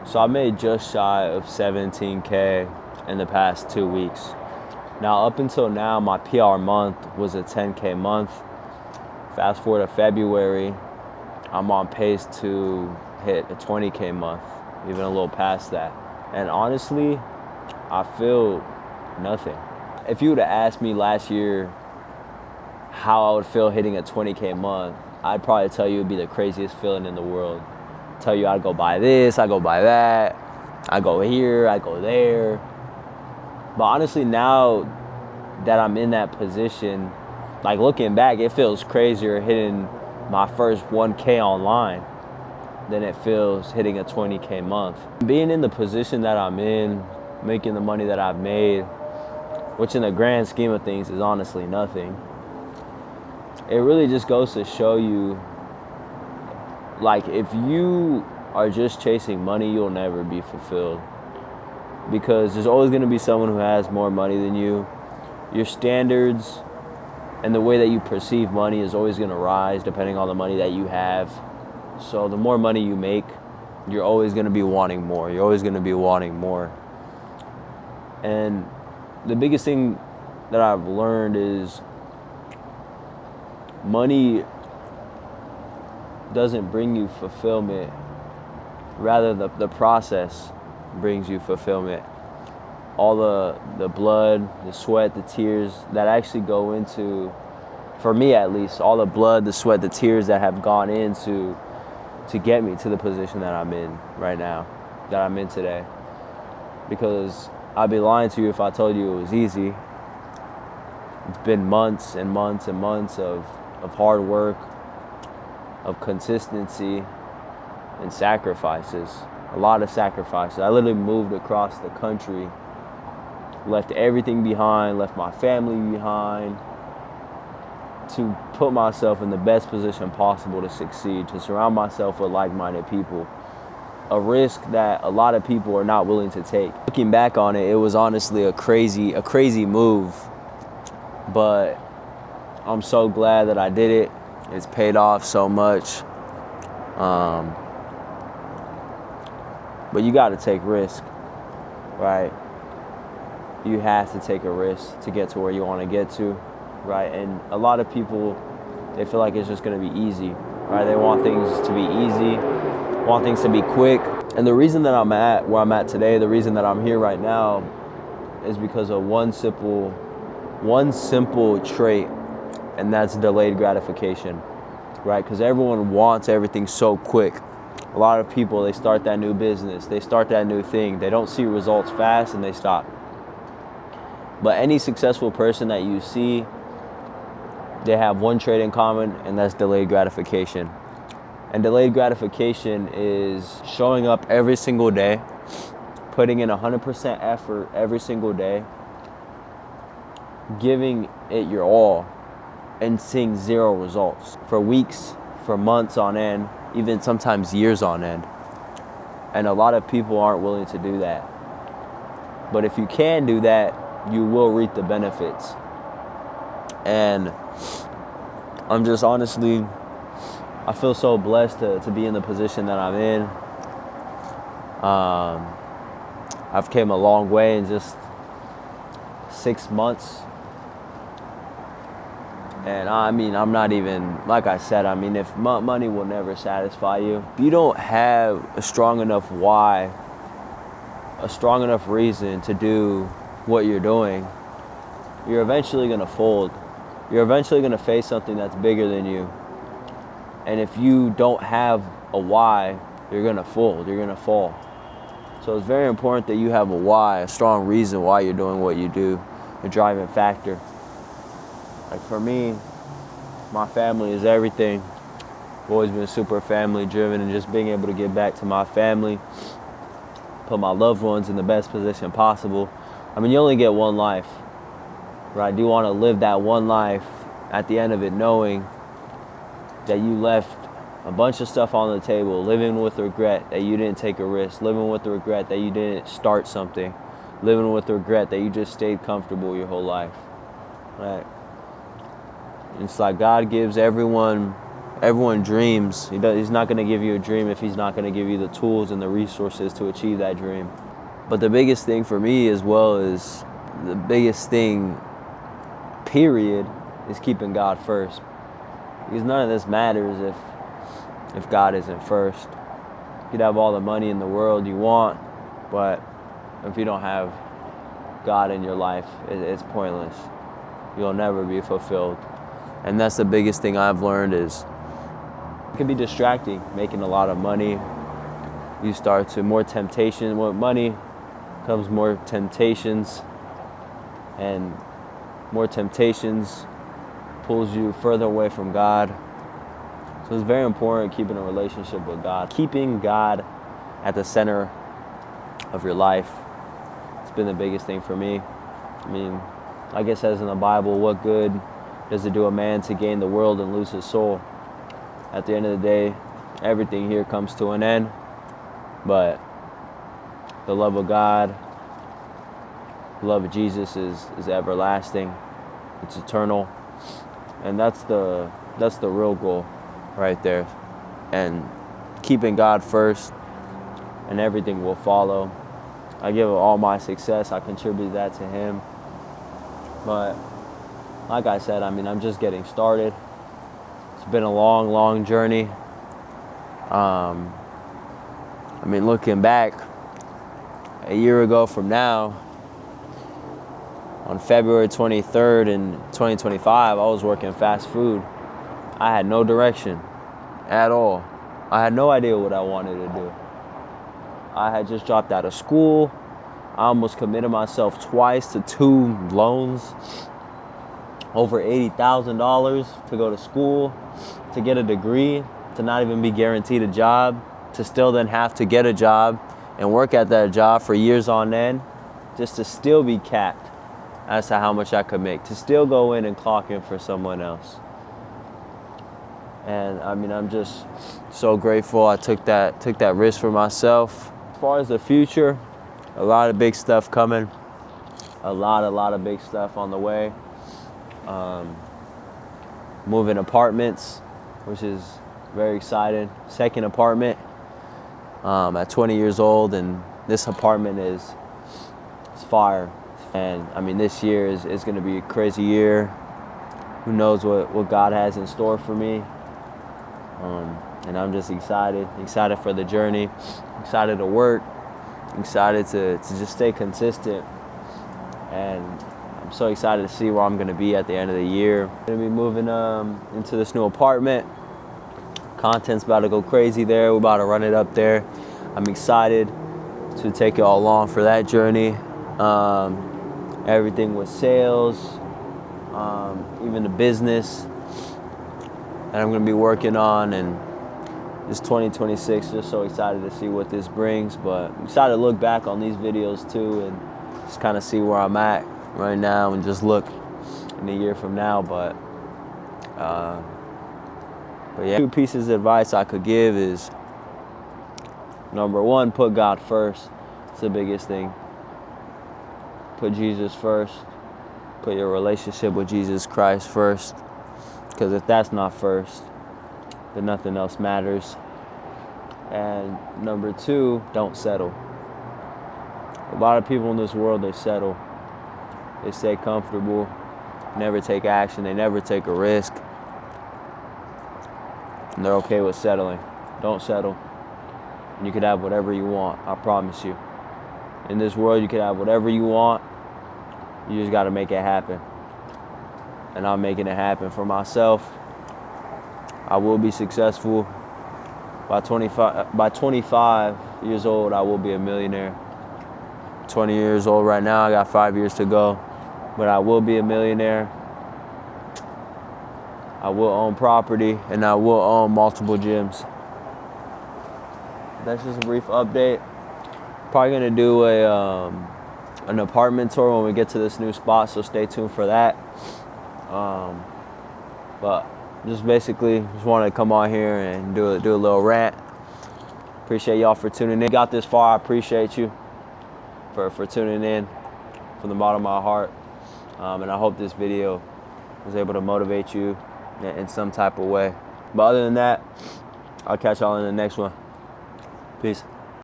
So I made just shy of 17K in the past 2 weeks. Now, up until now, my PR month was a 10K month. Fast forward to February, I'm on pace to hit a 20K month, even a little past that. And honestly, I feel nothing. If you would have asked me last year how I would feel hitting a 20K month, I'd probably tell you it'd be the craziest feeling in the world. Tell you I'd go buy this, I go buy that, I go here, I go there. But honestly, now that I'm in that position, like looking back, it feels crazier hitting my first 1K online than it feels hitting a 20K month. Being in the position that I'm in, making the money that I've made, which in the grand scheme of things is honestly nothing, it really just goes to show you, like, if you are just chasing money, you'll never be fulfilled. Because there's always going to be someone who has more money than you. Your standards and the way that you perceive money is always going to rise depending on the money that you have. So the more money you make, you're always going to be wanting more. You're always going to be wanting more. And the biggest thing that I've learned is money doesn't bring you fulfillment. Rather, the process brings you fulfillment. All the blood, the sweat, the tears that actually go into, for me at least, all the blood, the sweat, the tears that have gone into to get me to the position that I'm in right now, that I'm in today. Because I'd be lying to you if I told you it was easy. It's been months and months and months of hard work, of consistency, and sacrifices. A lot of sacrifices. I literally moved across the country, left everything behind, left my family behind, to put myself in the best position possible to succeed, to surround myself with like-minded people. A risk that a lot of people are not willing to take. Looking back on it, it was honestly a crazy move, but I'm so glad that I did it. It's paid off so much. But you got to take risk, right? You have to take a risk to get to where you want to get to, right? And a lot of people, they feel like it's just going to be easy, right? They want things to be easy, want things to be quick. And the reason that I'm at where I'm at today, the reason that I'm here right now, is because of one simple trait, and that's delayed gratification, right? Because everyone wants everything so quick. A lot of people, they start that new business, they start that new thing, they don't see results fast and they stop. But any successful person that you see, they have one trait in common, and that's delayed gratification. And delayed gratification is showing up every single day, putting in 100% effort every single day, giving it your all, and seeing zero results for weeks, for months on end, even sometimes years on end. And a lot of people aren't willing to do that. But if you can do that, you will reap the benefits. And I'm just honestly, I feel so blessed to be in the position that I'm in. I've came a long way in just 6 months. And I mean, I'm not even, like I said, I mean, if money will never satisfy you, if you don't have a strong enough why, a strong enough reason to do what you're doing, you're eventually going to fold. You're eventually going to face something that's bigger than you. And if you don't have a why, you're going to fold, you're going to fall. So it's very important that you have a why, a strong reason why you're doing what you do, a driving factor. Like for me, my family is everything. I've always been super family driven, and just being able to get back to my family, put my loved ones in the best position possible. I mean, you only get one life, right? You want to live that one life at the end of it knowing that you left a bunch of stuff on the table, living with regret that you didn't take a risk, living with the regret that you didn't start something, living with the regret that you just stayed comfortable your whole life, right? It's like God gives everyone everyone dreams. He's not going to give you a dream if he's not going to give you the tools and the resources to achieve that dream. But the biggest thing for me as well is the biggest thing, period, is keeping God first. Because none of this matters if God isn't first. You could have all the money in the world you want, but if you don't have God in your life, it's pointless. You'll never be fulfilled. And that's the biggest thing I've learned is it can be distracting, making a lot of money. You start to more temptation. With money comes more temptations, and more temptations pulls you further away from God. So it's very important keeping a relationship with God. Keeping God at the center of your life. It's been the biggest thing for me. I mean, like it says in the Bible, what good does it do a man to gain the world and lose his soul? At the end of the day, everything here comes to an end, but the love of God, the love of Jesus is everlasting. It's eternal. And that's the real goal right there. And keeping God first, and everything will follow. I give all my success, I contribute that to him. But like I said, I mean, I'm just getting started. It's been a long, long journey. I mean, looking back, a year ago from now, on February 23rd in 2025, I was working fast food. I had no direction at all. I had no idea what I wanted to do. I had just dropped out of school. I almost committed myself twice to 2 loans, over $80,000 to go to school, to get a degree, to not even be guaranteed a job, to still then have to get a job and work at that job for years on end, just to still be capped as to how much I could make, to still go in and clock in for someone else. And I mean, I'm just so grateful I took that risk for myself. As far as the future, a lot of big stuff coming, a lot of big stuff on the way. Moving apartments, which is very exciting. Second apartment at 20 years old, and this apartment is fire. And I mean, this year is going to be a crazy year. Who knows what God has in store for me. And I'm just excited for the journey, excited to work, excited to just stay consistent. And I'm so excited to see where I'm going to be at the end of the year. I'm going to be moving into this new apartment. Content's about to go crazy there. We're about to run it up there. I'm excited to take you all along for that journey. Everything with sales, even the business that I'm going to be working on, and this 2026, just so excited to see what this brings. But I'm excited to look back on these videos too and just kind of see where I'm at right now and just look in a year from now. But yeah, 2 pieces of advice I could give is, number 1, put God first. It's the biggest thing. Put Jesus first. Put your relationship with Jesus Christ first. Because if that's not first, then nothing else matters. And number 2, don't settle. A lot of people in this world, they settle. They stay comfortable, never take action, they never take a risk. And they're okay with settling. Don't settle. And you could have whatever you want, I promise you. In this world, you can have whatever you want. You just got to make it happen. And I'm making it happen for myself. I will be successful. By 25 years old, I will be a millionaire. 20 years old right now, I got 5 years to go. But I will be a millionaire. I will own property, and I will own multiple gyms. That's just a brief update. Probably gonna do an apartment tour when we get to this new spot, so stay tuned for that. But just basically just wanted to come on here and do a little rant. Appreciate y'all for tuning in. Got this far, I appreciate you for tuning in from the bottom of my heart. And I hope this video was able to motivate you in some type of way. But other than that, I'll catch y'all in the next one. Peace.